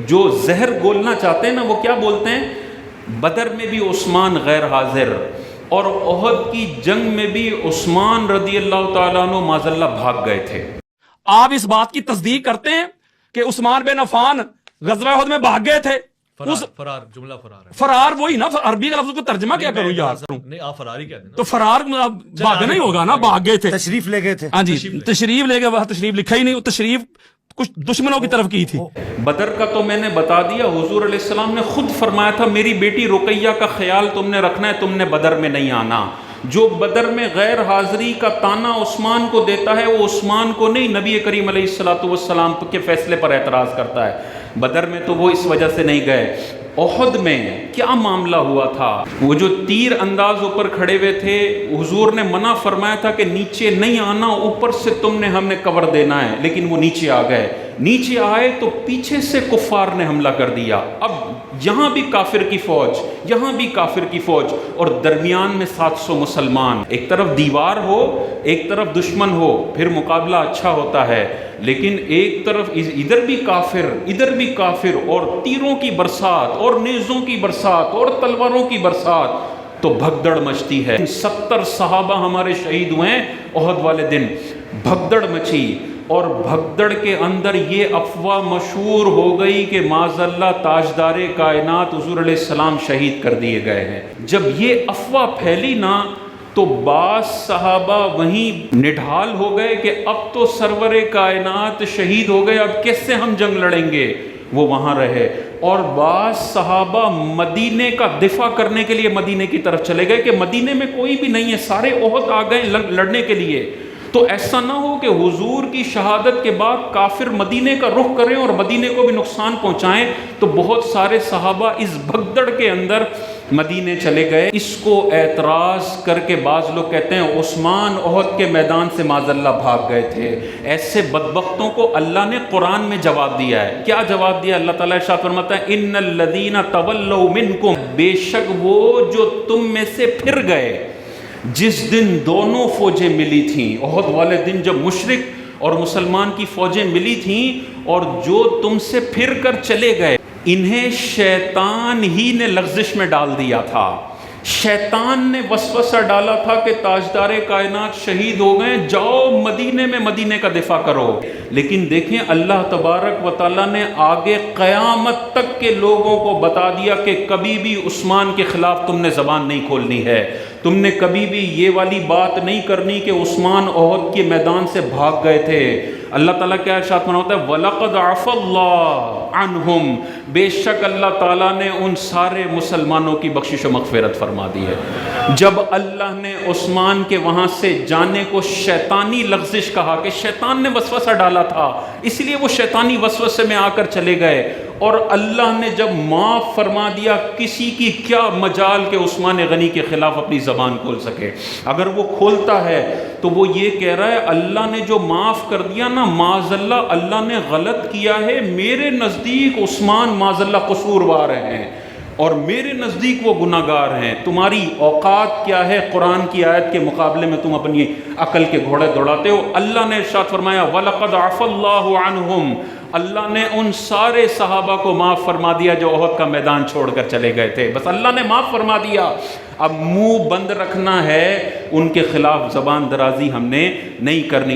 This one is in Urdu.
جو زہر گولنا چاہتے ہیں نا وہ کیا بولتے ہیں؟ بدر میں بھی عثمان غیر حاضر اور احد کی جنگ میں بھی عثمان رضی اللہ تعالیٰ عنہ معاذ اللہ بھاگ گئے تھے۔ آپ اس بات کی تصدیق کرتے ہیں کہ عثمان بن عفان غزوہ احد میں بھاگ گئے تھے؟ فرار جملہ فرار ہے، فرار وہی نا، عربی کا لفظ کو ترجمہ کیا کروں یار؟ نہیں آپ فرار ہی کہتے ہیں تو فرار بھاگنا ہی ہوگا نا، بھاگ گئے تھے، تشریف لے گئے تھے۔ ہاں جی تشریف لے گئے، وہاں تشریف لکھا ہی نہیں، تشریف کچھ دشمنوں کی طرف کی تھی۔ بدر کا تو میں نے بتا دیا، حضور علیہ السلام نے خود فرمایا تھا میری بیٹی رقیہ کا خیال تم نے رکھنا ہے، تم نے بدر میں نہیں آنا۔ جو بدر میں غیر حاضری کا تانا عثمان کو دیتا ہے وہ عثمان کو نہیں، نبی کریم علیہ السلام کے فیصلے پر اعتراض کرتا ہے۔ بدر میں تو وہ اس وجہ سے نہیں گئے۔ احد میں کیا معاملہ ہوا تھا؟ وہ جو تیر انداز اوپر کھڑے ہوئے تھے، حضور نے منع فرمایا تھا کہ نیچے نہیں آنا، اوپر سے تم نے ہم نے کور دینا ہے، لیکن وہ نیچے آ گئے۔ نیچے آئے تو پیچھے سے کفار نے حملہ کر دیا۔ اب یہاں بھی کافر کی فوج، یہاں بھی کافر کی فوج، اور درمیان میں 700 مسلمان، ایک طرف دیوار ہو ایک طرف دشمن ہو پھر مقابلہ اچھا ہوتا ہے، لیکن ایک طرف ادھر بھی کافر ادھر بھی کافر، اور تیروں کی برسات اور نیزوں کی برسات اور تلواروں کی برسات، تو بھگدڑ مچتی ہے۔ 70 صحابہ ہمارے شہید ہوئے ہیں احد والے دن۔ بھگدڑ مچی، اور بھگدڑ کے اندر یہ افواہ مشہور ہو گئی کہ معاذ اللہ تاجدار کائنات حضور علیہ السلام شہید کر دیے گئے ہیں۔ جب یہ افواہ پھیلی نا تو بعض صحابہ وہیں نڈھال ہو گئے کہ اب تو سرور کائنات شہید ہو گئے، اب کیسے ہم جنگ لڑیں گے؟ وہ وہاں رہے، اور بعض صحابہ مدینے کا دفاع کرنے کے لیے مدینے کی طرف چلے گئے کہ مدینے میں کوئی بھی نہیں ہے، سارے احد آ گئے لڑنے کے لیے، تو ایسا نہ ہو کہ حضور کی شہادت کے بعد کافر مدینے کا رخ کریں اور مدینے کو بھی نقصان پہنچائیں۔ تو بہت سارے صحابہ اس بھگدڑ کے اندر مدینے چلے گئے۔ اس کو اعتراض کر کے بعض لوگ کہتے ہیں عثمان احد کے میدان سے معاذ اللہ بھاگ گئے تھے۔ ایسے بدبختوں کو اللہ نے قرآن میں جواب دیا ہے۔ کیا جواب دیا؟ اللہ تعالیٰ ارشاد فرماتا ہے ان الذین تولوا منکم، بے شک وہ جو تم میں سے پھر گئے۔ جس دن دونوں فوجیں ملی تھیں، احد والے دن جب مشرک اور مسلمان کی فوجیں ملی تھیں، اور جو تم سے پھر کر چلے گئے انہیں شیطان ہی نے لغزش میں ڈال دیا تھا۔ شیطان نے وسوسہ ڈالا تھا کہ تاجدار کائنات شہید ہو گئے، جاؤ مدینے میں مدینے کا دفاع کرو۔ لیکن دیکھیں اللہ تبارک و تعالیٰ نے آگے قیامت تک کے لوگوں کو بتا دیا کہ کبھی بھی عثمان کے خلاف تم نے زبان نہیں کھولنی ہے، تم نے کبھی بھی یہ والی بات نہیں کرنی کہ عثمان احد کے میدان سے بھاگ گئے تھے۔ اللہ تعالیٰ کیا ارشاد فرماتا ہے وَلَقَدْ عَفَا اللَّهُ عَنْهُمْ، بے شک اللہ تعالیٰ نے ان سارے مسلمانوں کی بخشش و مغفرت فرما دی ہے۔ جب اللہ نے عثمان کے وہاں سے جانے کو شیطانی لغزش کہا کہ شیطان نے وسوسہ ڈالا تھا، اس لیے وہ شیطانی وسوسے میں آ کر چلے گئے، اور اللہ نے جب معاف فرما دیا، کسی کی کیا مجال کہ عثمان غنی کے خلاف اپنی زبان کھول سکے؟ اگر وہ کھولتا ہے تو وہ یہ کہہ رہا ہے اللہ نے جو معاف کر دیا نا، معاذ اللہ اللہ نے غلط کیا ہے، میرے نزدیک عثمان معاذ اللہ قصوروار ہیں اور میرے نزدیک وہ گناہگار ہیں۔ تمہاری اوقات کیا ہے قرآن کی آیت کے مقابلے میں؟ تم اپنی عقل کے گھوڑے دوڑاتے ہو۔ اللہ نے ارشاد فرمایا وَلَقَدْ عَفَا اللَّهُ عَنْهُمْ، اللہ نے ان سارے صحابہ کو معاف فرما دیا جو احد کا میدان چھوڑ کر چلے گئے تھے، بس اللہ نے معاف فرما دیا۔ اب منہ بند رکھنا ہے، ان کے خلاف زبان درازی ہم نے نہیں کرنی۔